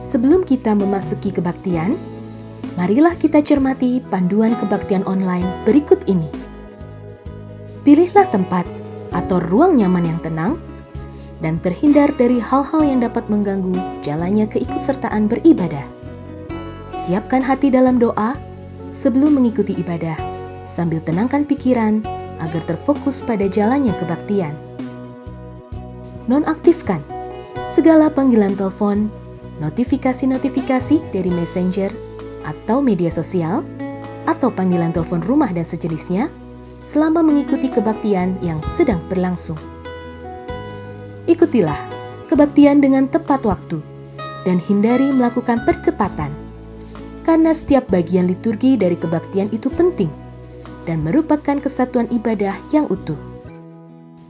Sebelum kita memasuki kebaktian, marilah kita cermati panduan kebaktian online berikut ini. Pilihlah tempat atau ruang nyaman yang tenang dan terhindar dari hal-hal yang dapat mengganggu jalannya keikutsertaan beribadah. Siapkan hati dalam doa sebelum mengikuti ibadah, sambil tenangkan pikiran agar terfokus pada jalannya kebaktian. Nonaktifkan segala panggilan telepon, notifikasi-notifikasi dari messenger atau media sosial, atau panggilan telepon rumah dan sejenisnya selama mengikuti kebaktian yang sedang berlangsung. Ikutilah kebaktian dengan tepat waktu dan hindari melakukan percepatan, karena setiap bagian liturgi dari kebaktian itu penting dan merupakan kesatuan ibadah yang utuh.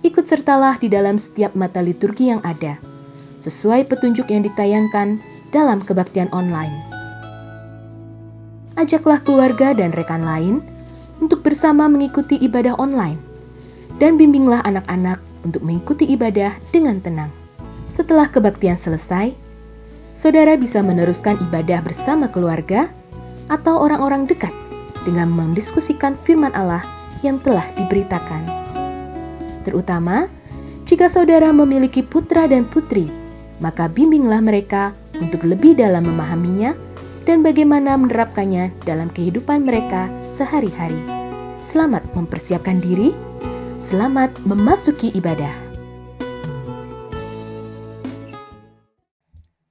Ikut sertalah di dalam setiap mata liturgi yang ada, sesuai petunjuk yang ditayangkan dalam kebaktian online. Ajaklah keluarga dan rekan lain untuk bersama mengikuti ibadah online, dan bimbinglah anak-anak untuk mengikuti ibadah dengan tenang. Setelah kebaktian selesai, saudara bisa meneruskan ibadah bersama keluarga atau orang-orang dekat dengan mendiskusikan firman Allah yang telah diberitakan. Terutama, jika saudara memiliki putra dan putri, maka bimbinglah mereka untuk lebih dalam memahaminya dan bagaimana menerapkannya dalam kehidupan mereka sehari-hari. Selamat mempersiapkan diri, selamat memasuki ibadah.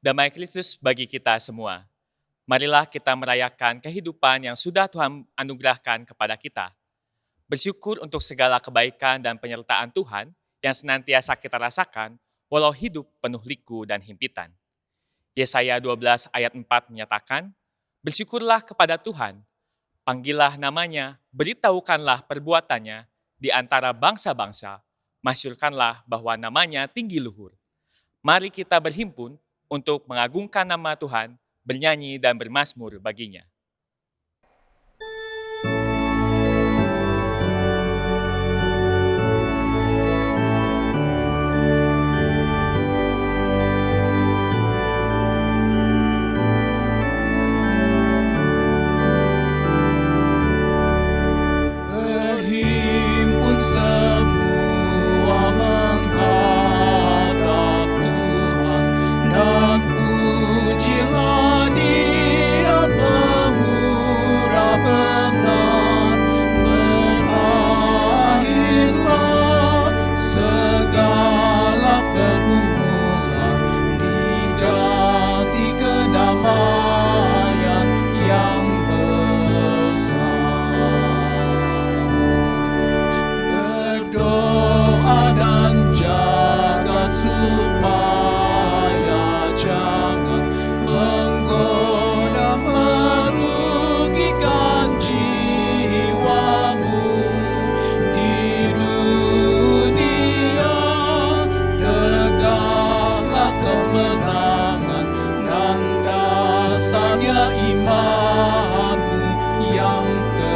Damai Kristus bagi kita semua. Marilah kita merayakan kehidupan yang sudah Tuhan anugerahkan kepada kita. Bersyukur untuk segala kebaikan dan penyertaan Tuhan yang senantiasa kita rasakan walau hidup penuh liku dan himpitan. Yesaya 12 ayat 4 menyatakan, "Bersyukurlah kepada Tuhan, panggillah namanya, beritahukanlah perbuatannya di antara bangsa-bangsa, masyurkanlah bahwa namanya tinggi luhur." Mari kita berhimpun untuk mengagungkan nama Tuhan, bernyanyi dan bermazmur baginya. Berhimpun semua menghadap Tuhan, dan pujilah Dia pemurah benar. Berakhirlah segala pergumulan, diganti kedamaian yang berdoa dan jaga supaya jangan menggoda merugikan jiwamu di dunia. Tegaklah kemenangan dan dasarnya imanmu yang teguh.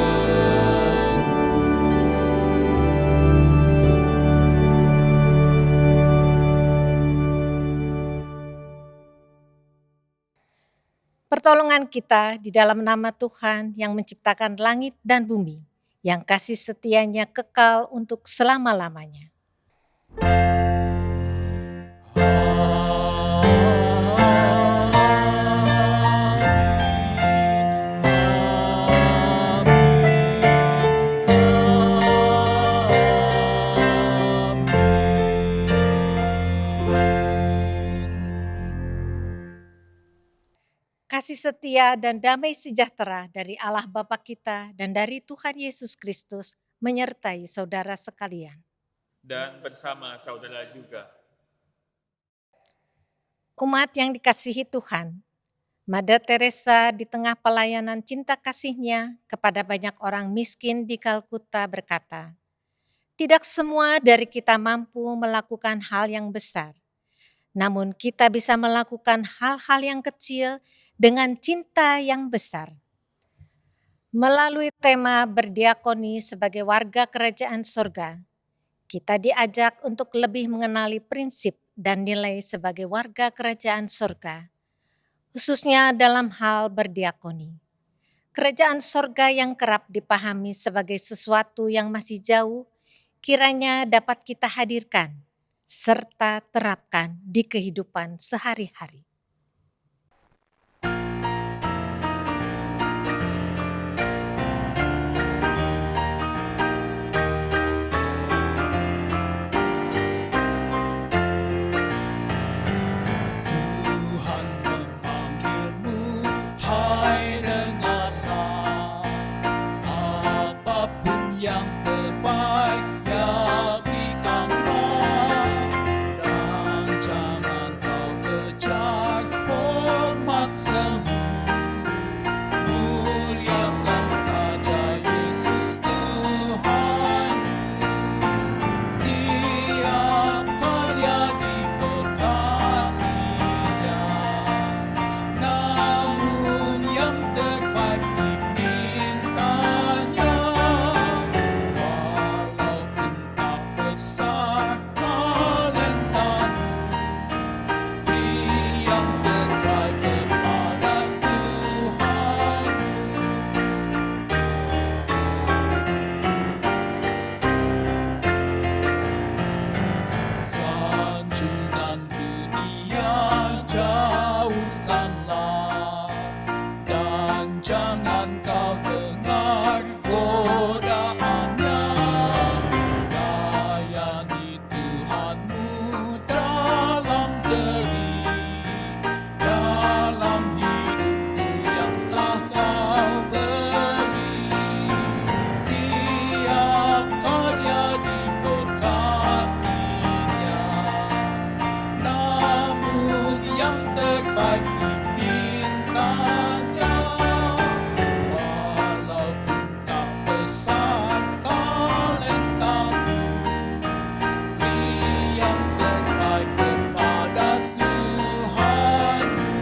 Pertolongan kita di dalam nama Tuhan yang menciptakan langit dan bumi, yang kasih setianya kekal untuk selama-lamanya. Kasih setia dan damai sejahtera dari Allah Bapa kita dan dari Tuhan Yesus Kristus menyertai saudara sekalian. Dan bersama saudara juga. Umat yang dikasihi Tuhan, Mother Teresa di tengah pelayanan cinta kasihnya kepada banyak orang miskin di Kalkuta berkata, "Tidak semua dari kita mampu melakukan hal yang besar, namun kita bisa melakukan hal-hal yang kecil dengan cinta yang besar." Melalui tema berdiakoni sebagai warga kerajaan surga, kita diajak untuk lebih mengenali prinsip dan nilai sebagai warga kerajaan surga, khususnya dalam hal berdiakoni. Kerajaan sorga yang kerap dipahami sebagai sesuatu yang masih jauh, kiranya dapat kita hadirkan serta terapkan di kehidupan sehari-hari. Tuhan memanggilmu, hai dengarlah, apapun yang terbaik ya berikanlah, dan jangan kau kejar hormat semu, muliakan saja Yesus Tuhan. Tiap karya diberkatinya, namun yang terbaik dimintanya, walaupun tak besar talentamu, beri yang terbaik kepada Tuhanmu. Sanjungan dunia jauhkanlah, dan jangan kau dengar godaannya. Layani Tuhanmu dalam jerih, dalam hidupmu yang telah kau beri. Tiap karya diberkatinya, namun yang terbaik dimintanya, walaupun tak besar talentamu, beri yang terbaik kepada Tuhanmu.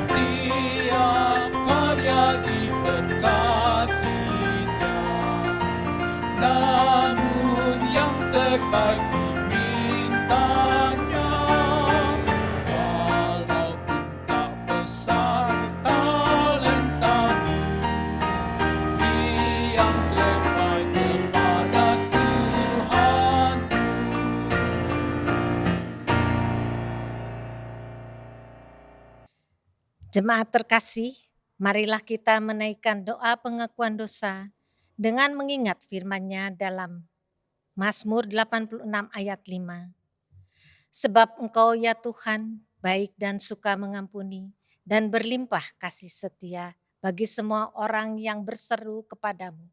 Tiap karya diberkatinya, namun yang terbaik dimintanya, walaupun tak besar talentamu, beri yang terbaik kepada Tuhanmu. Jemaat terkasih, marilah kita menaikkan doa pengakuan dosa dengan mengingat firman-Nya dalam Mazmur 86 ayat 5. Sebab Engkau ya Tuhan, baik dan suka mengampuni, dan berlimpah kasih setia bagi semua orang yang berseru kepadamu.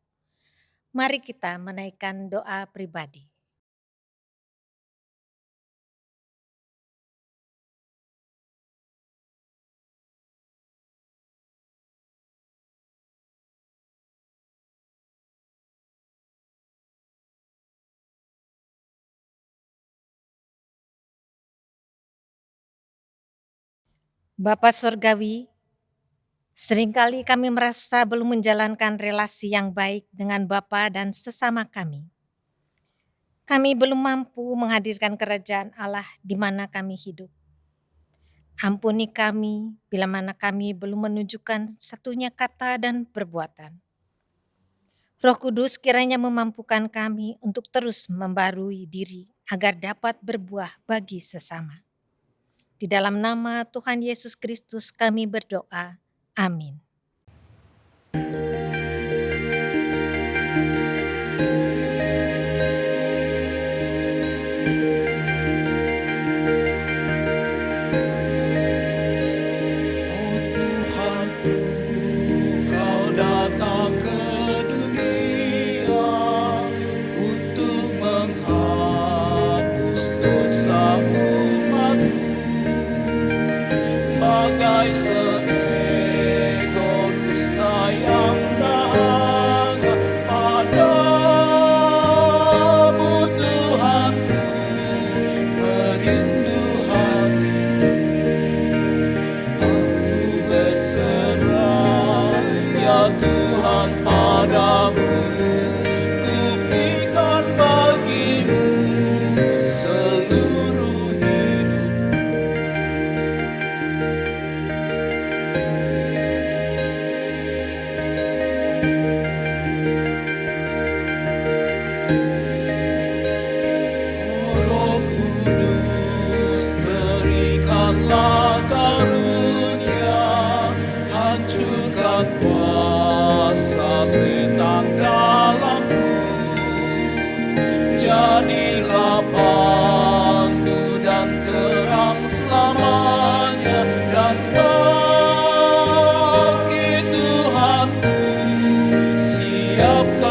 Mari kita menaikkan doa pribadi. Bapa Surgawi, seringkali kami merasa belum menjalankan relasi yang baik dengan Bapa dan sesama kami. Kami belum mampu menghadirkan kerajaan Allah di mana kami hidup. Ampuni kami bila mana kami belum menunjukkan satunya kata dan perbuatan. Roh Kudus kiranya memampukan kami untuk terus membarui diri agar dapat berbuah bagi sesama. Di dalam nama Tuhan Yesus Kristus kami berdoa. Amin. Oh Tuhanku, Kau datang ke dunia untuk menghapus dosa umat-Mu. Bagai seekor rusa yang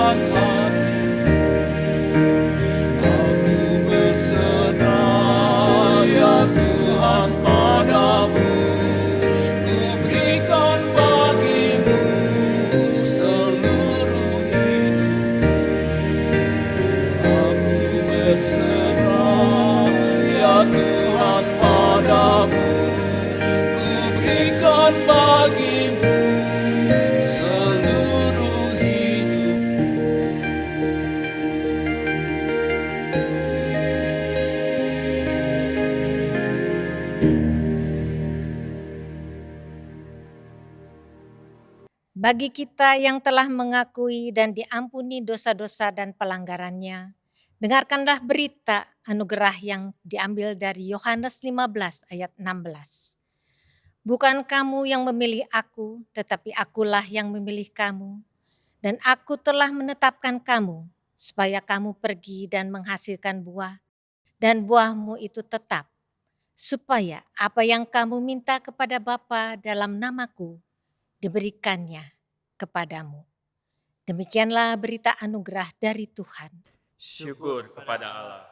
senang hati. Aku berserah ya Tuhan padamu, ku berikan bagimu seluruh hidup. Aku berserah ya Tuhan padamu, ku berikan bagimu seluruh hidupku. Bagi kita yang telah mengakui dan diampuni dosa-dosa dan pelanggarannya, dengarkanlah berita anugerah yang diambil dari Yohanes 15 ayat 16. Bukan kamu yang memilih aku, tetapi akulah yang memilih kamu. Dan aku telah menetapkan kamu, supaya kamu pergi dan menghasilkan buah, dan buahmu itu tetap, supaya apa yang kamu minta kepada Bapa dalam namaku, diberikannya kepadamu. Demikianlah berita anugerah dari Tuhan. Syukur kepada Allah.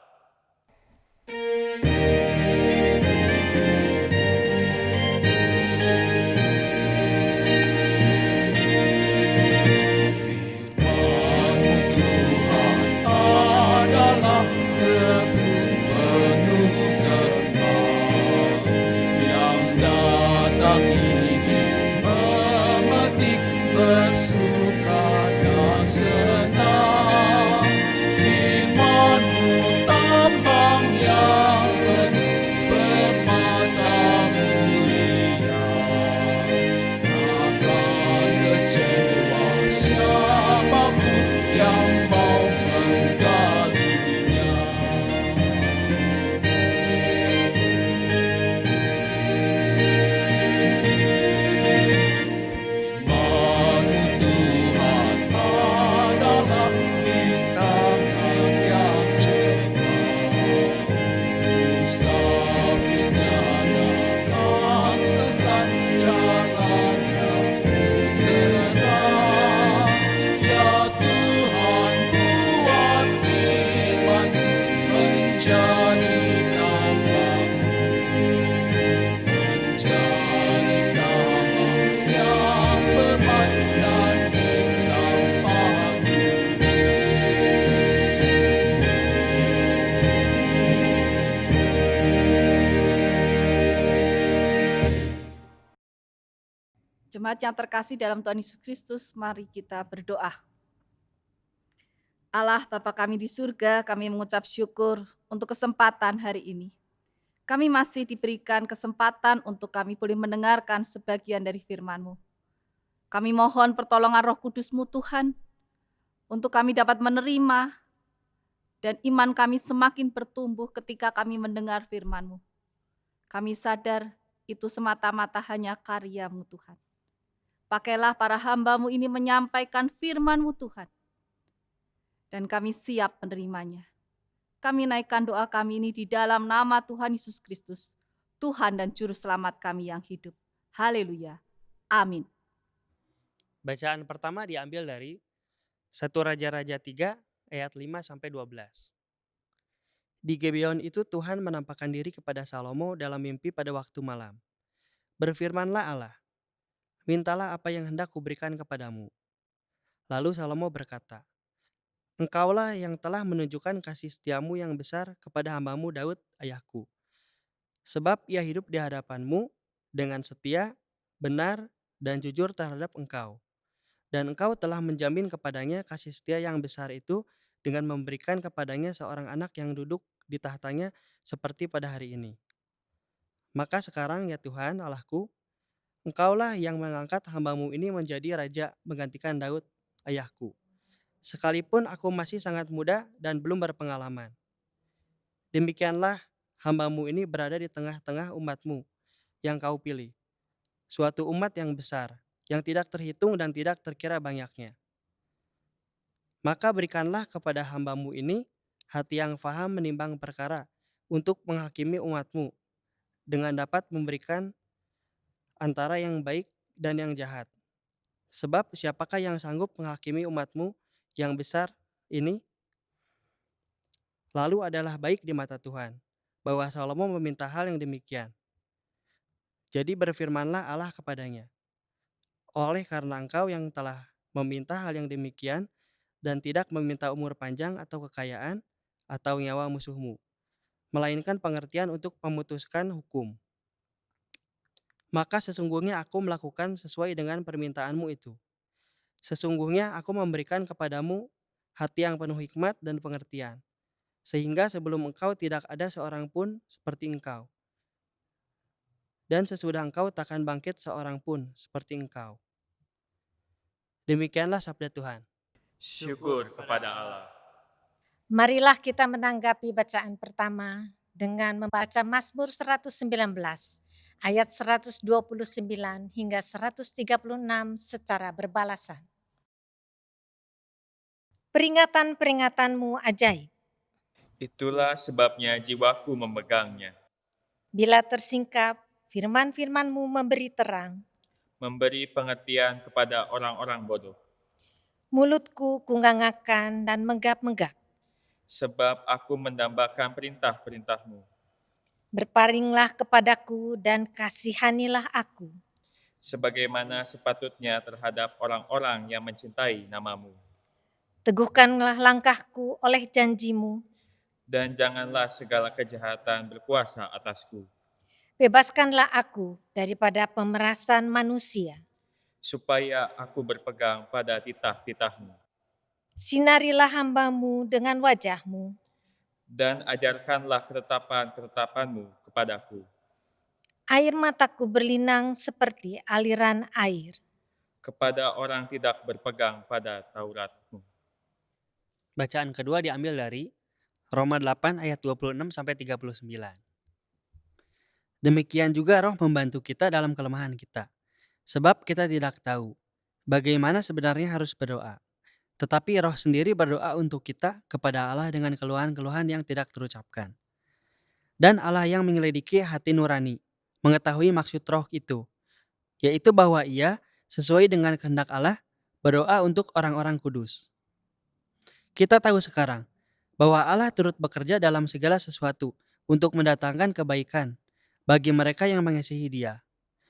Firman-Mu Tuhan adalah kebun penuh kembang, yang datang ingin memetik, bersuka dan senang. Firman-Mu tambang yang penuh permata mulia, takkan kecewa siapapun yang mau menggalinya. Firman-Mu Tuhan adalah bintang yang cerah, musafirnya akan sesat, jalannya pun terang. Ya Tuhan, buat firman-Mu menjadi tambang, menjadi tambang yang bermat dan bintang pagi. Jemaat yang terkasih dalam Tuhan Yesus Kristus, mari kita berdoa. Allah Bapa kami di surga, kami mengucap syukur untuk kesempatan hari ini. Kami masih diberikan kesempatan untuk kami boleh mendengarkan sebagian dari firman-Mu. Kami mohon pertolongan Roh Kudus-Mu Tuhan, untuk kami dapat menerima dan iman kami semakin bertumbuh ketika kami mendengar firman-Mu. Kami sadar itu semata-mata hanya karya-Mu Tuhan. Pakailah para hamba-Mu ini menyampaikan firman-Mu Tuhan, dan kami siap menerimanya. Kami naikkan doa kami ini di dalam nama Tuhan Yesus Kristus, Tuhan dan Juru Selamat kami yang hidup. Haleluya. Amin. Bacaan pertama diambil dari 1 Raja-Raja 3 ayat 5-12. Di Gibeon itu Tuhan menampakkan diri kepada Salomo dalam mimpi pada waktu malam. Berfirmanlah Allah, mintalah apa yang hendak kuberikan kepadamu. Lalu Salomo berkata, Engkaulah yang telah menunjukkan kasih setiamu yang besar kepada hambamu Daud ayahku. Sebab ia hidup di hadapanmu dengan setia, benar, dan jujur terhadap engkau. Dan engkau telah menjamin kepadanya kasih setia yang besar itu dengan memberikan kepadanya seorang anak yang duduk di tahtanya seperti pada hari ini. Maka sekarang ya Tuhan Allahku, Engkaulah yang mengangkat hambamu ini menjadi raja menggantikan Daud ayahku. Sekalipun aku masih sangat muda dan belum berpengalaman. Demikianlah hambamu ini berada di tengah-tengah umatmu yang kau pilih. Suatu umat yang besar, yang tidak terhitung dan tidak terkira banyaknya. Maka berikanlah kepada hambamu ini hati yang faham menimbang perkara untuk menghakimi umatmu dengan dapat memberikan antara yang baik dan yang jahat. Sebab siapakah yang sanggup menghakimi umatmu yang besar ini lalu adalah baik di mata Tuhan, bahwa Salomo meminta hal yang demikian. Jadi berfirmanlah Allah kepadanya, oleh karena engkau yang telah meminta hal yang demikian dan tidak meminta umur panjang atau kekayaan atau nyawa musuhmu, melainkan pengertian untuk memutuskan hukum. Maka sesungguhnya aku melakukan sesuai dengan permintaanmu itu. Sesungguhnya aku memberikan kepadamu hati yang penuh hikmat dan pengertian, sehingga sebelum engkau tidak ada seorang pun seperti engkau, dan sesudah engkau takkan bangkit seorang pun seperti engkau. Demikianlah sabda Tuhan. Syukur kepada Allah. Marilah kita menanggapi bacaan pertama dengan membaca Mazmur 119 ayat 129 hingga 136 secara berbalasan. Peringatan-peringatanmu ajaib. Itulah sebabnya jiwaku memegangnya, Bila tersingkap, firman-firmanmu memberi terang. memberi pengertian kepada orang-orang bodoh. Mulutku kunggangakan dan menggap-menggap. Sebab aku mendambakan perintah-perintahmu. Berparinglah kepadaku dan kasihanilah aku. Sebagaimana sepatutnya terhadap orang-orang yang mencintai namamu. Teguhkanlah langkahku oleh janjimu. Dan janganlah segala kejahatan berkuasa atasku. Bebaskanlah aku daripada pemerasan manusia. Supaya aku berpegang pada titah-titahmu. Sinarilah hambamu dengan wajahmu. Dan ajarkanlah ketetapan-ketetapanmu kepadaku. Air mataku berlinang seperti aliran air. Kepada orang tidak berpegang pada Tauratmu. Bacaan kedua diambil dari Roma 8 ayat 26-39. Demikian juga Roh membantu kita dalam kelemahan kita. Sebab kita tidak tahu bagaimana sebenarnya harus berdoa. Tetapi Roh sendiri berdoa untuk kita kepada Allah dengan keluhan-keluhan yang tidak terucapkan. Dan Allah yang menyelidiki hati nurani, mengetahui maksud Roh itu, yaitu bahwa Ia, sesuai dengan kehendak Allah, berdoa untuk orang-orang kudus. Kita tahu sekarang bahwa Allah turut bekerja dalam segala sesuatu untuk mendatangkan kebaikan bagi mereka yang mengasihi Dia,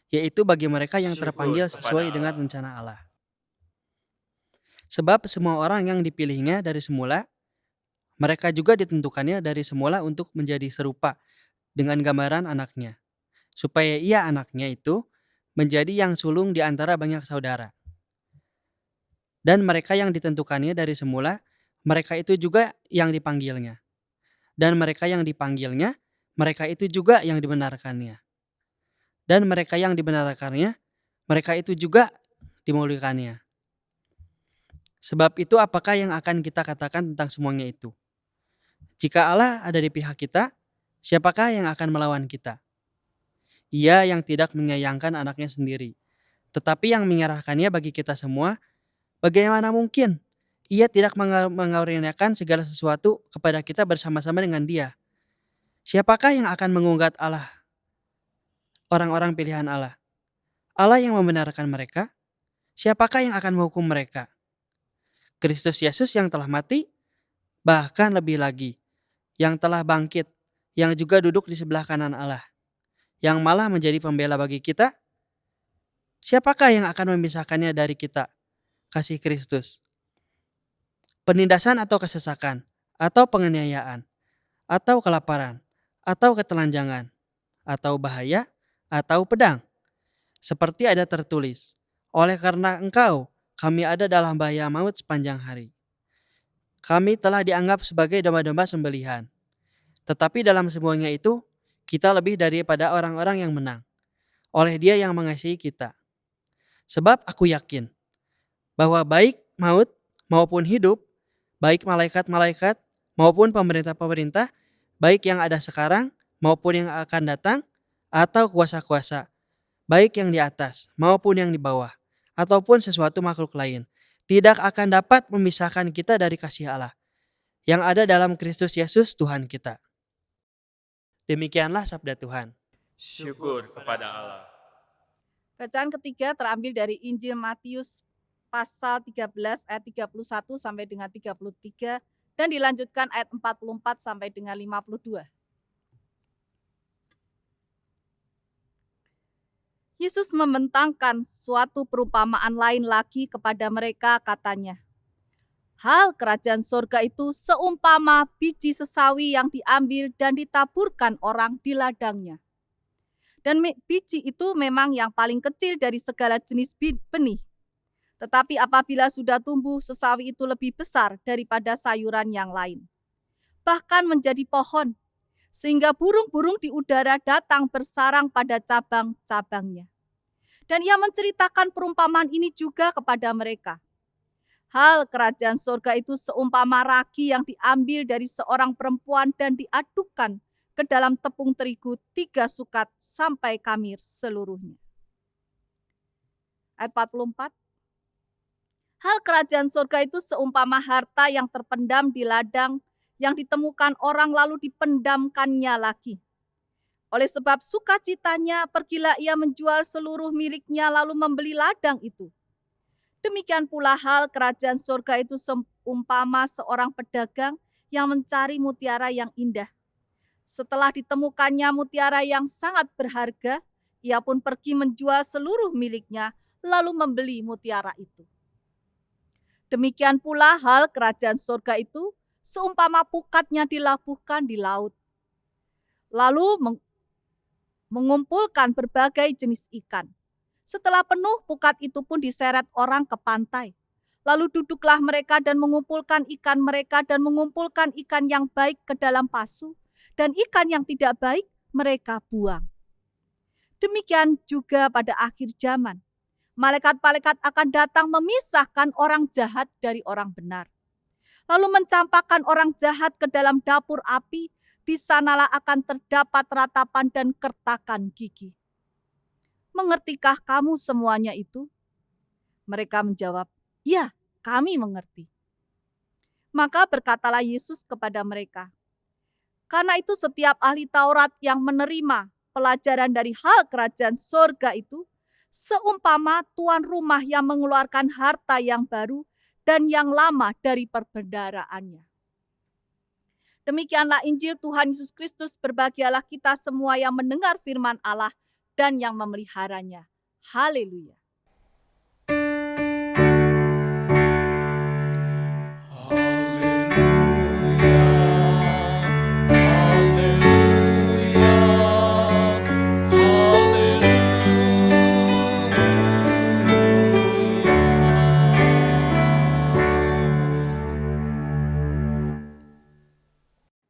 yaitu bagi mereka yang Syukur terpanggil kepada sesuai Allah. dengan rencana Allah. Sebab semua orang yang dipilihnya dari semula, mereka juga ditentukannya dari semula untuk menjadi serupa dengan gambaran anaknya, supaya ia anaknya itu menjadi yang sulung di antara banyak saudara. Dan mereka yang ditentukannya dari semula, mereka itu juga yang dipanggilnya. Dan mereka yang dipanggilnya, mereka itu juga yang dibenarkannya. Dan mereka yang dibenarkannya, mereka itu juga dimuliakannya. Sebab itu apakah yang akan kita katakan tentang semuanya itu? Jika Allah ada di pihak kita, siapakah yang akan melawan kita? Ia yang tidak menyayangkan anaknya sendiri, tetapi yang menyerahkannya bagi kita semua, bagaimana mungkin Ia tidak mengaruniakan segala sesuatu kepada kita bersama-sama dengan Dia? Siapakah yang akan mengunggat Allah, orang-orang pilihan Allah? Allah yang membenarkan mereka? Siapakah yang akan menghukum mereka? Kristus Yesus yang telah mati, bahkan lebih lagi, yang telah bangkit, yang juga duduk di sebelah kanan Allah, yang malah menjadi pembela bagi kita. Siapakah yang akan memisahkannya dari kita, kasih Kristus? Penindasan atau kesesakan, atau penganiayaan, atau kelaparan, atau ketelanjangan, atau bahaya, atau pedang. Seperti ada tertulis, oleh karena engkau, kami ada dalam bahaya maut sepanjang hari. Kami telah dianggap sebagai domba-domba sembelihan. Tetapi dalam semuanya itu, kita lebih daripada orang-orang yang menang, oleh Dia yang mengasihi kita. Sebab aku yakin bahwa baik maut maupun hidup, baik malaikat-malaikat maupun pemerintah-pemerintah, baik yang ada sekarang maupun yang akan datang, atau kuasa-kuasa, baik yang di atas maupun yang di bawah, ataupun sesuatu makhluk lain, tidak akan dapat memisahkan kita dari kasih Allah yang ada dalam Kristus Yesus Tuhan kita. Demikianlah sabda Tuhan. Syukur kepada Allah. Bacaan ketiga terambil dari Injil Matius pasal 13 ayat 31 sampai dengan 33 dan dilanjutkan ayat 44 sampai dengan 52. Yesus membentangkan suatu perumpamaan lain lagi kepada mereka, katanya, hal kerajaan sorga itu seumpama biji sesawi yang diambil dan ditaburkan orang di ladangnya. Dan biji itu memang yang paling kecil dari segala jenis benih. Tetapi apabila sudah tumbuh, sesawi itu lebih besar daripada sayuran yang lain. Bahkan menjadi pohon, sehingga burung-burung di udara datang bersarang pada cabang-cabangnya. Dan ia menceritakan perumpamaan ini juga kepada mereka. Hal kerajaan sorga itu seumpama ragi yang diambil dari seorang perempuan dan diadukkan ke dalam tepung terigu 3 sukat sampai kamir seluruhnya. Ayat 44. Hal kerajaan sorga itu seumpama harta yang terpendam di ladang yang ditemukan orang lalu dipendamkannya lagi. Oleh sebab sukacitanya, pergilah ia menjual seluruh miliknya lalu membeli ladang itu. Demikian pula hal kerajaan sorga itu seumpama seorang pedagang yang mencari mutiara yang indah. Setelah ditemukannya mutiara yang sangat berharga, ia pun pergi menjual seluruh miliknya lalu membeli mutiara itu. Demikian pula hal kerajaan sorga itu seumpama pukatnya dilabuhkan di laut. Lalu mengumpulkan berbagai jenis ikan. Setelah penuh, pukat itu pun diseret orang ke pantai. Lalu duduklah mereka dan mengumpulkan ikan mereka dan mengumpulkan ikan yang baik ke dalam pasu, dan ikan yang tidak baik mereka buang. Demikian juga pada akhir zaman. Malaikat-malaikat akan datang memisahkan orang jahat dari orang benar. Lalu mencampakkan orang jahat ke dalam dapur api. Di sanalah akan terdapat ratapan dan kertakan gigi. Mengertikah kamu semuanya itu? Mereka menjawab, ya, kami mengerti. Maka berkatalah Yesus kepada mereka, karena itu setiap ahli Taurat yang menerima pelajaran dari hal kerajaan sorga itu, seumpama tuan rumah yang mengeluarkan harta yang baru dan yang lama dari perbendaharaannya. Demikianlah Injil Tuhan Yesus Kristus. Berbahagialah kita semua yang mendengar firman Allah dan yang memeliharanya. Haleluya.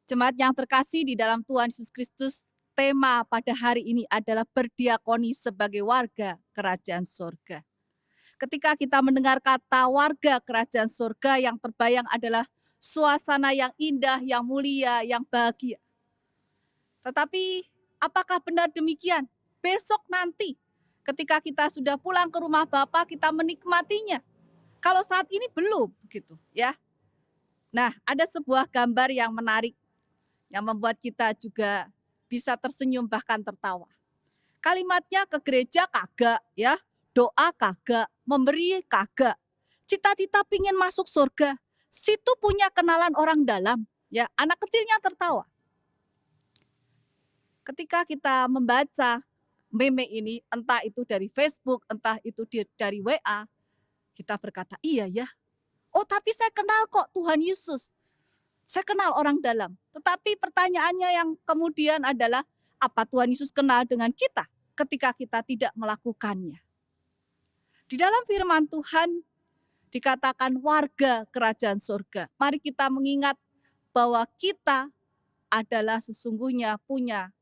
Jemaat yang terkasih di dalam Tuhan Yesus Kristus, tema pada hari ini adalah berdiakoni sebagai warga kerajaan sorga. Ketika kita mendengar kata warga kerajaan sorga, yang terbayang adalah suasana yang indah, yang mulia, yang bahagia. Tetapi apakah benar demikian? Besok nanti ketika kita sudah pulang ke rumah Bapa, kita menikmatinya. Kalau saat ini belum, begitu ya. Nah, ada sebuah gambar yang menarik yang membuat kita juga bisa tersenyum bahkan tertawa. Kalimatnya, ke gereja kagak ya, doa kagak, memberi kagak. Cita-cita pingin masuk surga, situ punya kenalan orang dalam, ya, anak kecilnya tertawa. Ketika kita membaca meme ini, entah itu dari Facebook, entah itu dari WA, kita berkata, iya ya, oh tapi saya kenal kok Tuhan Yesus. Saya kenal orang dalam. Tetapi pertanyaannya yang kemudian adalah, apa Tuhan Yesus kenal dengan kita ketika kita tidak melakukannya? Di dalam firman Tuhan dikatakan warga kerajaan surga. Mari kita mengingat bahwa kita adalah sesungguhnya punya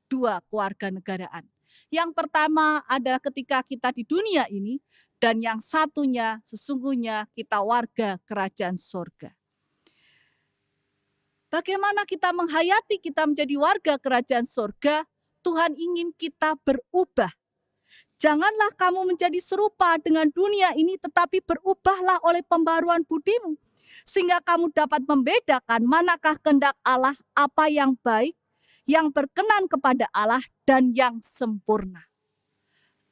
2 kewarganegaraan. Yang pertama adalah ketika kita di dunia ini, dan yang satunya sesungguhnya kita warga kerajaan surga. Bagaimana kita menghayati kita menjadi warga kerajaan surga? Tuhan ingin kita berubah. Janganlah kamu menjadi serupa dengan dunia ini, tetapi berubahlah oleh pembaruan budimu, sehingga kamu dapat membedakan manakah kehendak Allah, apa yang baik, yang berkenan kepada Allah, dan yang sempurna.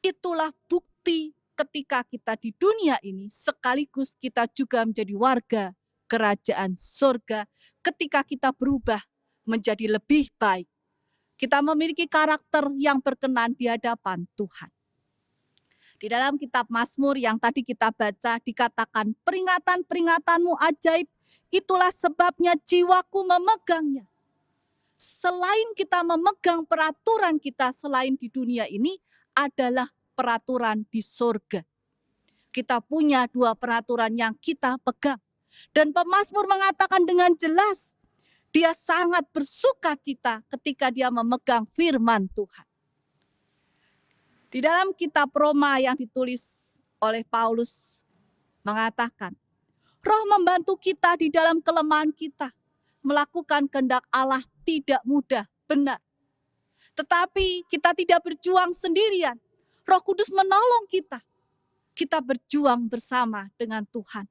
Itulah bukti ketika kita di dunia ini, sekaligus kita juga menjadi warga kerajaan surga ketika kita berubah menjadi lebih baik. Kita memiliki karakter yang berkenan di hadapan Tuhan. Di dalam kitab Mazmur yang tadi kita baca dikatakan, peringatan-peringatanmu ajaib, itulah sebabnya jiwaku memegangnya. Selain kita memegang peraturan kita selain di dunia ini adalah peraturan di surga. Kita punya dua peraturan yang kita pegang. Dan pemazmur mengatakan dengan jelas, dia sangat bersuka cita ketika dia memegang firman Tuhan. Di dalam kitab Roma yang ditulis oleh Paulus mengatakan, Roh membantu kita di dalam kelemahan kita. Melakukan kehendak Allah tidak mudah, benar. Tetapi kita tidak berjuang sendirian. Roh Kudus menolong kita. Kita berjuang bersama dengan Tuhan.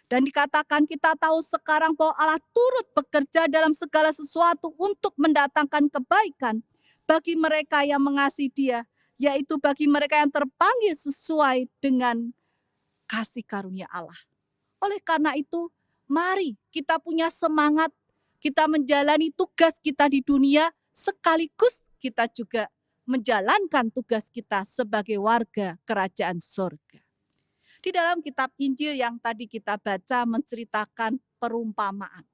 Dan dikatakan kita tahu sekarang bahwa Allah turut bekerja dalam segala sesuatu untuk mendatangkan kebaikan bagi mereka yang mengasihi Dia, yaitu bagi mereka yang terpanggil sesuai dengan kasih karunia Allah. Oleh karena itu, mari kita punya semangat, kita menjalani tugas kita di dunia, sekaligus kita juga menjalankan tugas kita sebagai warga kerajaan surga. Di dalam kitab Injil yang tadi kita baca menceritakan perumpamaan.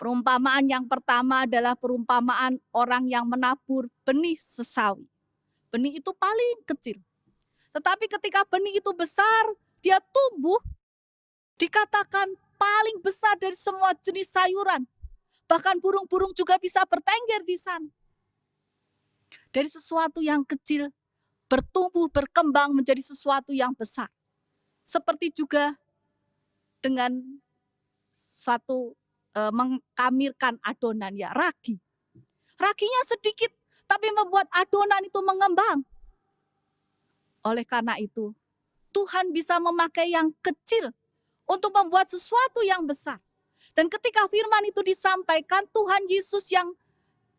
Perumpamaan yang pertama adalah perumpamaan orang yang menabur benih sesawi. Benih itu paling kecil. Tetapi ketika benih itu besar, dia tumbuh, dikatakan paling besar dari semua jenis sayuran. Bahkan burung-burung juga bisa bertengger di sana. Dari sesuatu yang kecil, bertumbuh, berkembang menjadi sesuatu yang besar. Seperti juga dengan satu mengkamirkan adonan, ya ragi. Raginya sedikit, tapi membuat adonan itu mengembang. Oleh karena itu, Tuhan bisa memakai yang kecil untuk membuat sesuatu yang besar. Dan ketika firman itu disampaikan, Tuhan Yesus yang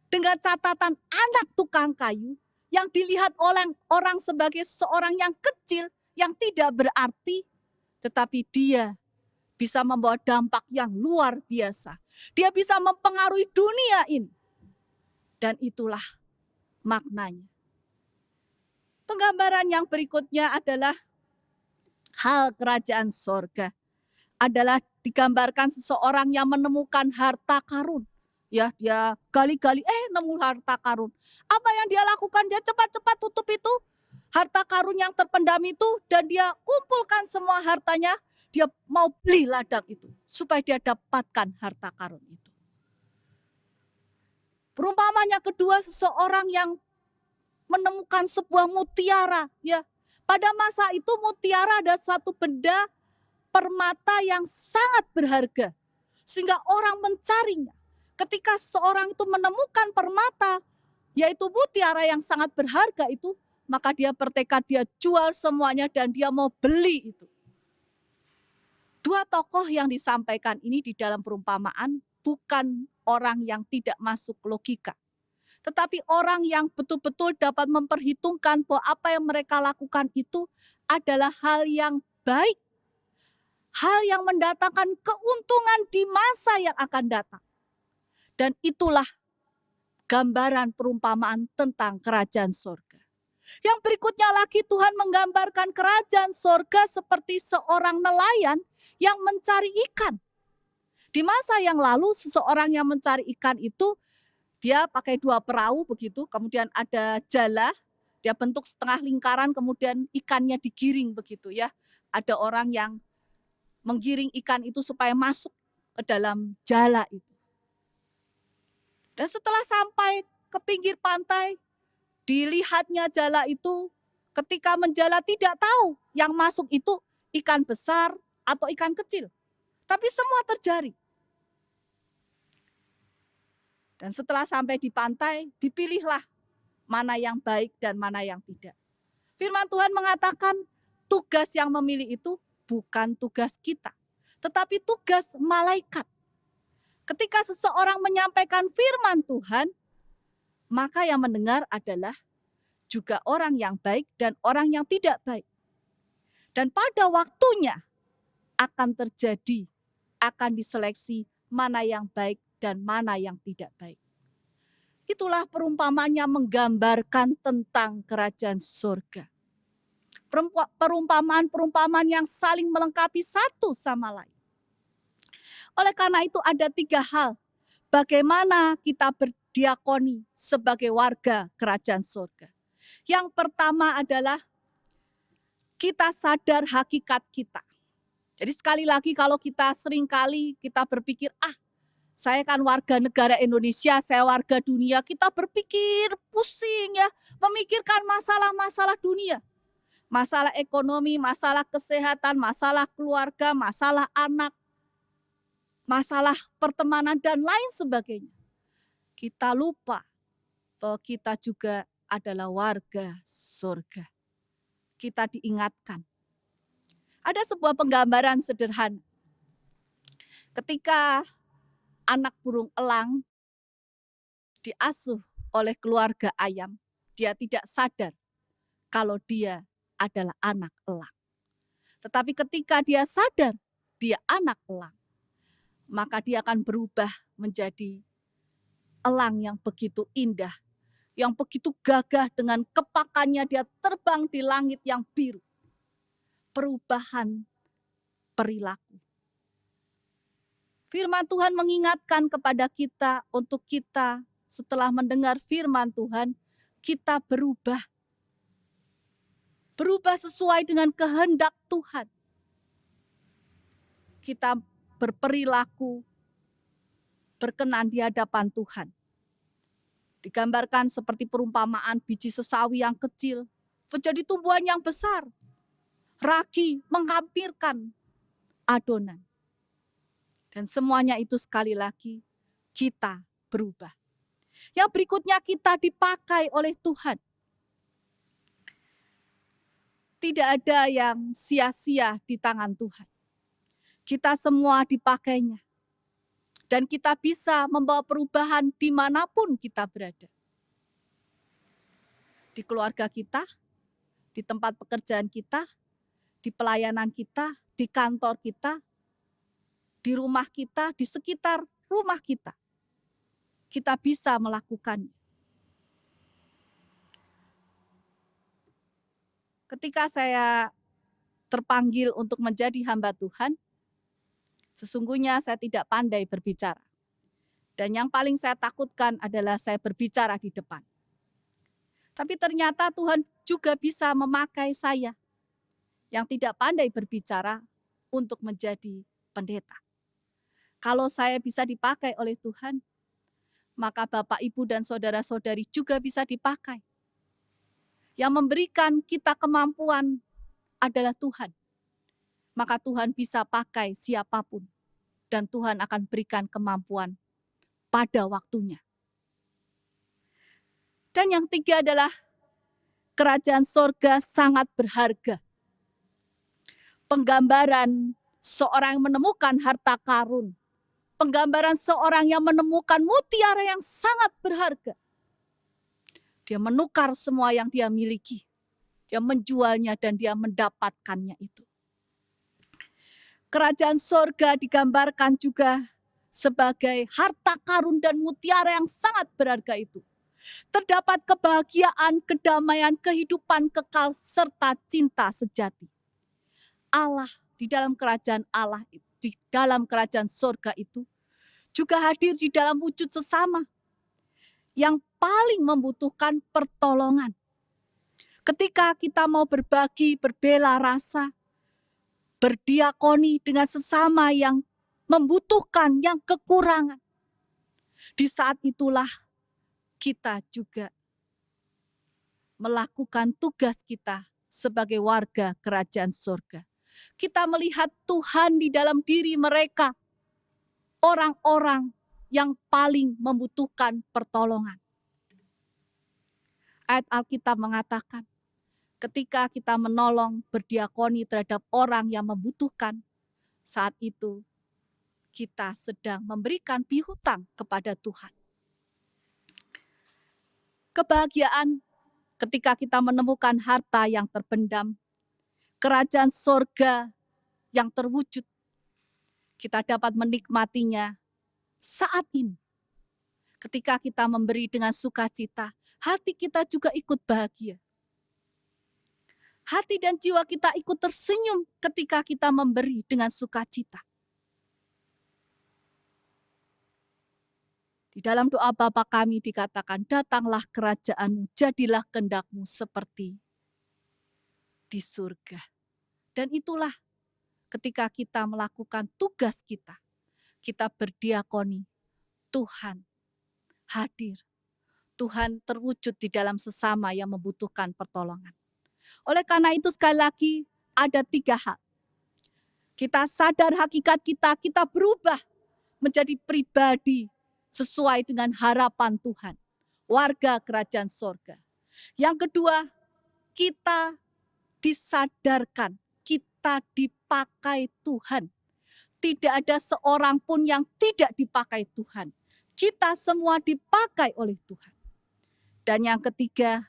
dengan catatan anak tukang kayu, yang dilihat oleh orang sebagai seorang yang kecil, yang tidak berarti, tetapi dia bisa membawa dampak yang luar biasa. Dia bisa mempengaruhi dunia ini. Dan itulah maknanya. Penggambaran yang berikutnya adalah hal kerajaan sorga. Adalah digambarkan seseorang yang menemukan harta karun. Ya, dia gali-gali, nemu harta karun. Apa yang dia lakukan? Dia cepat-cepat tutup itu harta karun yang terpendam itu, dan dia kumpulkan semua hartanya. Dia mau beli ladang itu supaya dia dapatkan harta karun itu. Perumpamannya kedua, seseorang yang menemukan sebuah mutiara. Ya, pada masa itu mutiara adalah suatu benda permata yang sangat berharga, sehingga orang mencarinya. Ketika seorang itu menemukan permata, yaitu mutiara yang sangat berharga itu, maka dia bertekad, dia jual semuanya dan dia mau beli itu. Dua tokoh yang disampaikan ini di dalam perumpamaan bukan orang yang tidak masuk logika, tetapi orang yang betul-betul dapat memperhitungkan bahwa apa yang mereka lakukan itu adalah hal yang baik, hal yang mendatangkan keuntungan di masa yang akan datang. Dan itulah gambaran perumpamaan tentang kerajaan sorga. Yang berikutnya lagi, Tuhan menggambarkan kerajaan sorga seperti seorang nelayan yang mencari ikan. Di masa yang lalu, seseorang yang mencari ikan itu, dia pakai dua perahu begitu, kemudian ada jala, dia bentuk setengah lingkaran, kemudian ikannya digiring begitu ya. Ada orang yang menggiring ikan itu supaya masuk ke dalam jala itu. Dan setelah sampai ke pinggir pantai, dilihatnya jala itu, ketika menjala tidak tahu yang masuk itu ikan besar atau ikan kecil. Tapi semua terjaring. Dan setelah sampai di pantai, dipilihlah mana yang baik dan mana yang tidak. Firman Tuhan mengatakan tugas yang memilih itu bukan tugas kita, tetapi tugas malaikat. Ketika seseorang menyampaikan firman Tuhan, maka yang mendengar adalah juga orang yang baik dan orang yang tidak baik. Dan pada waktunya akan terjadi, akan diseleksi mana yang baik dan mana yang tidak baik. Itulah perumpamaannya menggambarkan tentang kerajaan surga. Perumpamaan-perumpamaan yang saling melengkapi satu sama lain. Oleh karena itu ada 3 hal bagaimana kita berdiakoni sebagai warga kerajaan surga. Yang pertama adalah kita sadar hakikat kita. Jadi sekali lagi kalau kita seringkali kita berpikir, saya kan warga negara Indonesia, saya warga dunia, kita berpikir pusing ya, memikirkan masalah-masalah dunia. Masalah ekonomi, masalah kesehatan, masalah keluarga, masalah anak, masalah pertemanan dan lain sebagainya. Kita lupa bahwa kita juga adalah warga surga. Kita diingatkan. Ada sebuah penggambaran sederhana. Ketika anak burung elang diasuh oleh keluarga ayam, dia tidak sadar kalau dia adalah anak elang. Tetapi ketika dia sadar dia anak elang, maka dia akan berubah menjadi elang yang begitu indah, yang begitu gagah dengan kepakannya dia terbang di langit yang biru. Perubahan perilaku. Firman Tuhan mengingatkan kepada kita untuk kita setelah mendengar firman Tuhan, kita berubah. Berubah sesuai dengan kehendak Tuhan. Kita berperilaku berkenan di hadapan Tuhan. Digambarkan seperti perumpamaan biji sesawi yang kecil menjadi tumbuhan yang besar. Ragi menghampirkan adonan. Dan semuanya itu sekali lagi kita berubah. Yang berikutnya kita dipakai oleh Tuhan. Tidak ada yang sia-sia di tangan Tuhan. Kita semua dipakainya. Dan kita bisa membawa perubahan dimanapun kita berada. Di keluarga kita, di tempat pekerjaan kita, di pelayanan kita, di kantor kita, di rumah kita, di sekitar rumah kita. Kita bisa melakukannya. Ketika saya terpanggil untuk menjadi hamba Tuhan, sesungguhnya saya tidak pandai berbicara. Dan yang paling saya takutkan adalah saya berbicara di depan. Tapi ternyata Tuhan juga bisa memakai saya yang tidak pandai berbicara untuk menjadi pendeta. Kalau saya bisa dipakai oleh Tuhan, maka Bapak, Ibu, dan saudara-saudari juga bisa dipakai. Yang memberikan kita kemampuan adalah Tuhan. Maka Tuhan bisa pakai siapapun. Dan Tuhan akan berikan kemampuan pada waktunya. Dan yang 3 adalah kerajaan sorga sangat berharga. Penggambaran seorang yang menemukan harta karun. Penggambaran seorang yang menemukan mutiara yang sangat berharga. Dia menukar semua yang dia miliki. Dia menjualnya dan dia mendapatkannya itu. Kerajaan sorga digambarkan juga sebagai harta karun dan mutiara yang sangat berharga itu. Terdapat kebahagiaan, kedamaian, kehidupan kekal, serta cinta sejati. Allah di dalam kerajaan Allah, di dalam kerajaan sorga itu, juga hadir di dalam wujud sesama yang paling membutuhkan pertolongan. Ketika kita mau berbagi, berbela rasa, berdiakoni dengan sesama yang membutuhkan, yang kekurangan. Di saat itulah kita juga melakukan tugas kita sebagai warga kerajaan surga. Kita melihat Tuhan di dalam diri mereka, orang-orang yang paling membutuhkan pertolongan. Ayat Alkitab mengatakan, ketika kita menolong berdiakoni terhadap orang yang membutuhkan, saat itu kita sedang memberikan piutang kepada Tuhan. Kebahagiaan ketika kita menemukan harta yang terpendam, kerajaan sorga yang terwujud, kita dapat menikmatinya saat ini. Ketika kita memberi dengan sukacita, hati kita juga ikut bahagia. Hati dan jiwa kita ikut tersenyum ketika kita memberi dengan sukacita. Di dalam doa Bapa kami dikatakan, datanglah kerajaan-Mu, jadilah kehendak-Mu seperti di surga. Dan itulah ketika kita melakukan tugas kita berdiakoni, Tuhan hadir. Tuhan terwujud di dalam sesama yang membutuhkan pertolongan. Oleh karena itu sekali lagi ada 3 hal. Kita sadar hakikat kita berubah menjadi pribadi sesuai dengan harapan Tuhan. Warga kerajaan sorga. Yang kedua, kita disadarkan, kita dipakai Tuhan. Tidak ada seorang pun yang tidak dipakai Tuhan. Kita semua dipakai oleh Tuhan. Dan yang ketiga,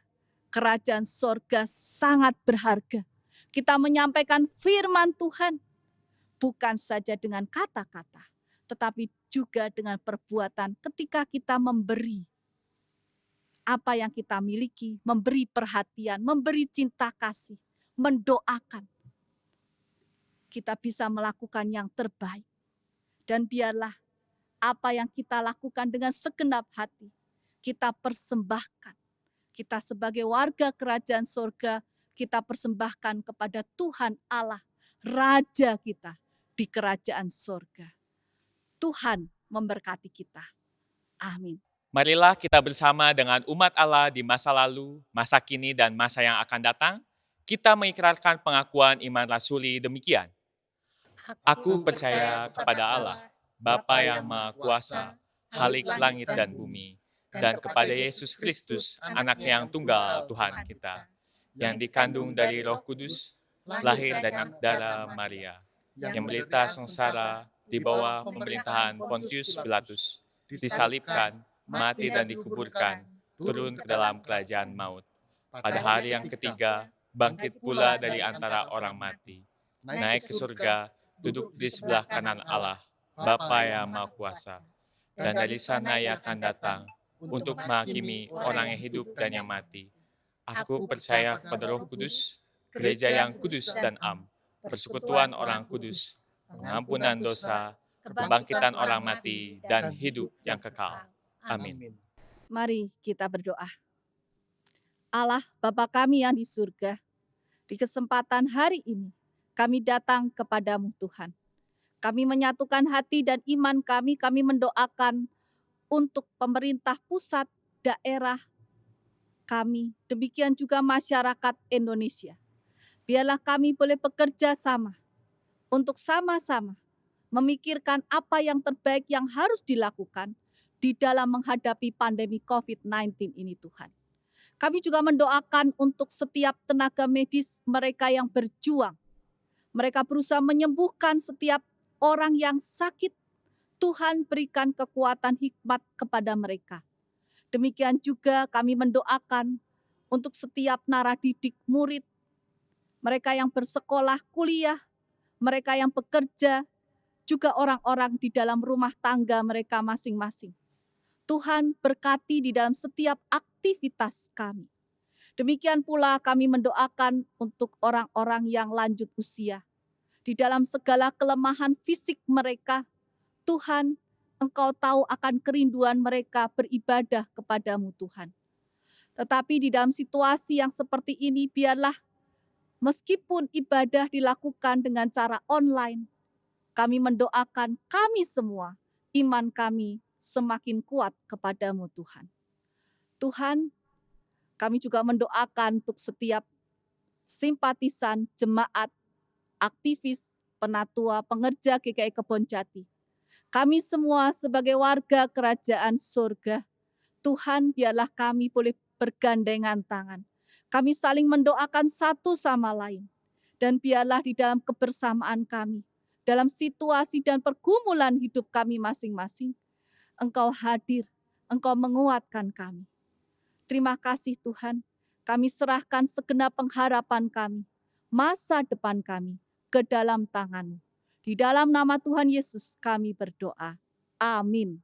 kerajaan sorga sangat berharga. Kita menyampaikan firman Tuhan, bukan saja dengan kata-kata, tetapi juga dengan perbuatan ketika kita memberi apa yang kita miliki, memberi perhatian, memberi cinta kasih, mendoakan. Kita bisa melakukan yang terbaik. Dan biarlah apa yang kita lakukan dengan segenap hati, kita persembahkan. Kita sebagai warga kerajaan sorga, kita persembahkan kepada Tuhan Allah, Raja kita di kerajaan sorga. Tuhan memberkati kita. Amin. Marilah kita bersama dengan umat Allah di masa lalu, masa kini, dan masa yang akan datang, kita mengikrarkan pengakuan iman rasuli demikian. Aku percaya kepada Allah, Bapa yang Maha Kuasa, Khalik langit dan bumi, dan kepada Yesus Kristus, anak yang tunggal Tuhan kita, yang dikandung dari Roh Kudus, lahir dari darah Maria, yang menderita sengsara di bawah pemerintahan Pontius Pilatus, disalibkan, mati dan dikuburkan, turun ke dalam kerajaan maut. Pada hari yang ketiga, bangkit pula dari antara orang mati, naik ke surga, duduk di sebelah kanan Allah, Bapa yang Maha Kuasa, dan dari sana Ia akan datang untuk menghakimi orang yang hidup dan yang mati. Aku percaya kepada Roh Kudus, gereja yang kudus dan am, persekutuan orang kudus, pengampunan dosa, kebangkitan orang mati, dan hidup yang kekal. Amin. Mari kita berdoa. Allah Bapa kami yang di surga, di kesempatan hari ini kami datang kepadamu Tuhan. Kami menyatukan hati dan iman kami mendoakan untuk pemerintah pusat, daerah kami, demikian juga masyarakat Indonesia. Biarlah kami boleh bekerja sama untuk sama-sama memikirkan apa yang terbaik yang harus dilakukan di dalam menghadapi pandemi COVID-19 ini Tuhan. Kami juga mendoakan untuk setiap tenaga medis mereka yang berjuang. Mereka berusaha menyembuhkan setiap orang yang sakit. Tuhan berikan kekuatan hikmat kepada mereka. Demikian juga kami mendoakan untuk setiap naradidik murid, mereka yang bersekolah, kuliah, mereka yang bekerja, juga orang-orang di dalam rumah tangga mereka masing-masing. Tuhan berkati di dalam setiap aktivitas kami. Demikian pula kami mendoakan untuk orang-orang yang lanjut usia. Di dalam segala kelemahan fisik mereka, Tuhan, Engkau tahu akan kerinduan mereka beribadah kepadamu Tuhan. Tetapi di dalam situasi yang seperti ini, biarlah meskipun ibadah dilakukan dengan cara online, kami mendoakan kami semua, iman kami semakin kuat kepadamu Tuhan. Tuhan, kami juga mendoakan untuk setiap simpatisan, jemaat, aktivis, penatua, pengerja GKI Kebonjati. Kami semua sebagai warga kerajaan surga, Tuhan biarlah kami boleh bergandengan tangan. Kami saling mendoakan satu sama lain. Dan biarlah di dalam kebersamaan kami, dalam situasi dan pergumulan hidup kami masing-masing, Engkau hadir, Engkau menguatkan kami. Terima kasih Tuhan, Kami serahkan segenap pengharapan kami, masa depan kami, ke dalam tangan-Mu. Di dalam nama Tuhan Yesus kami berdoa. Amin.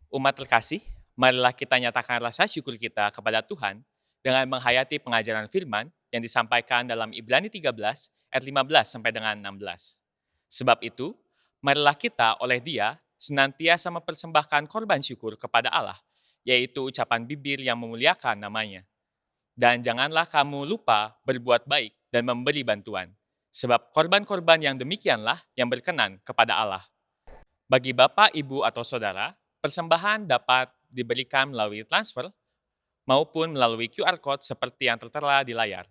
Umat terkasih, marilah kita nyatakan rasa syukur kita kepada Tuhan dengan menghayati pengajaran firman yang disampaikan dalam Ibrani 13 ayat 15 sampai dengan 16. Sebab itu, marilah kita oleh Dia senantiasa mempersembahkan korban syukur kepada Allah, yaitu ucapan bibir yang memuliakan namanya. Dan janganlah kamu lupa berbuat baik dan memberi bantuan, sebab korban-korban yang demikianlah yang berkenan kepada Allah. Bagi Bapak, Ibu, atau Saudara, persembahan dapat diberikan melalui transfer maupun melalui QR Code seperti yang tertera di layar.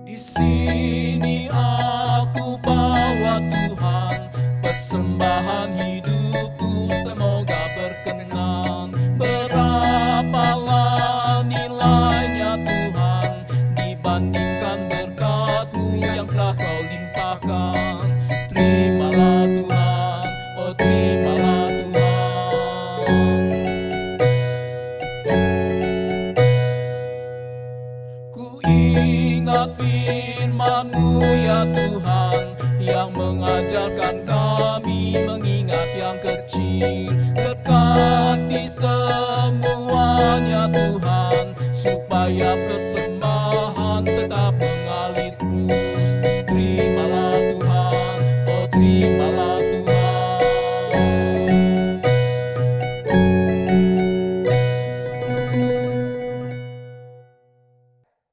Di sini aku bawa Tuhan, persembahan hidupku semoga berkenan. Berapalah nilainya Tuhan dibandingkan berkat-Mu yang telah Kau limpahkan. Terimalah Tuhan, oh terimalah Tuhan. Ku ingat firman-Mu ya Tuhan, yang mengajarkan kami mengingat yang kecil. Berkati semuanya Tuhan, supaya persembahan tetap mengalir terus. Terimalah Tuhan, oh terimalah Tuhan.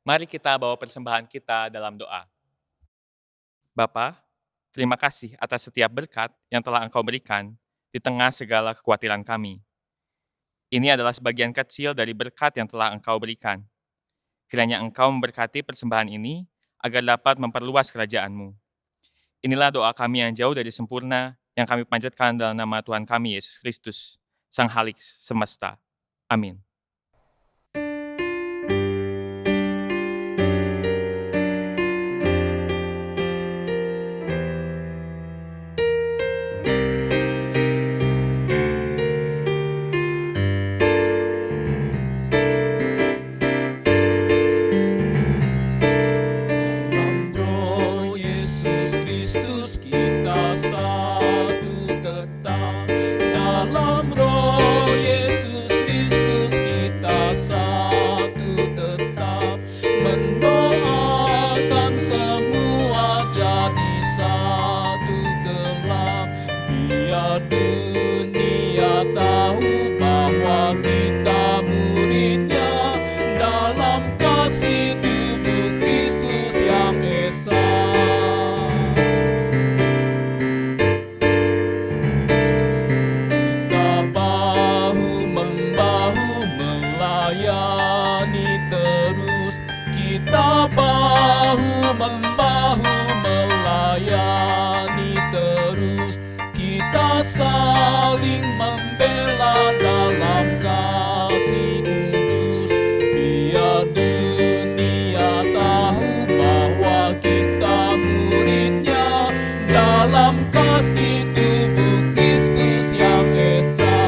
Mari kita bawa persembahan kita dalam doa. Bapa, terima kasih atas setiap berkat yang telah Engkau berikan di tengah segala kekhawatiran kami. Ini adalah sebagian kecil dari berkat yang telah Engkau berikan. Kiranya Engkau memberkati persembahan ini agar dapat memperluas kerajaan-Mu. Inilah doa kami yang jauh dari sempurna yang kami panjatkan dalam nama Tuhan kami Yesus Kristus, Sang Halik semesta. Amin. Dalam Roh Yesus Kristus kita satu tetap. Dalam Roh Yesus Kristus kita satu tetap. Mendoakan semua jadi satu kelak. Biar dunia tahu bahwa kita muridnya dalam kasih tubuh Kristus yang esa. Kita bahu-membahu melayani terus. Kita bahu-membahu melayani terus. Kita saling membela dalam kasih kudus. Biar dunia tahu bahwa kita muridnya dalam kasih tubuh Kristus yang esa.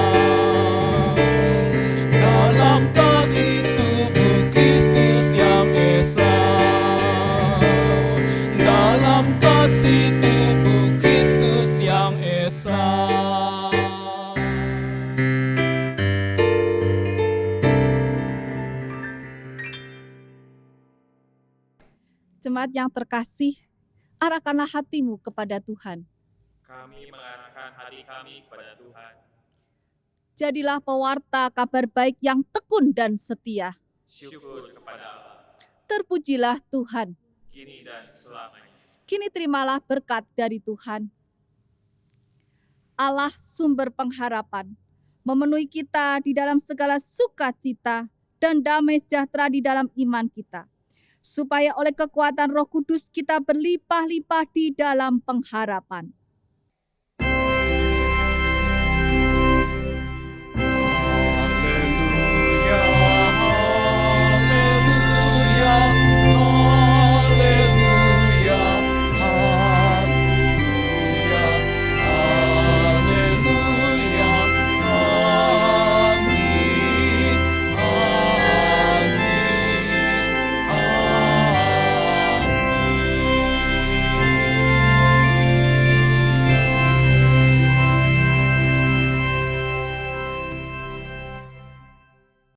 Dalam kasih tubuh Kristus yang esa. Dalam kasih tubuh Kristus yang esa. Jemaat yang terkasih, arahkanlah hatimu kepada Tuhan. Kami mengarahkan hati kami kepada Tuhan. Jadilah pewarta kabar baik yang tekun dan setia. Syukur kepada Allah, Terpujilah Tuhan. kini dan selamanya. Kini terimalah berkat dari Tuhan. Allah sumber pengharapan, memenuhi kita di dalam segala sukacita dan damai sejahtera di dalam iman kita, supaya oleh kekuatan Roh Kudus kita berlimpah-limpah di dalam pengharapan.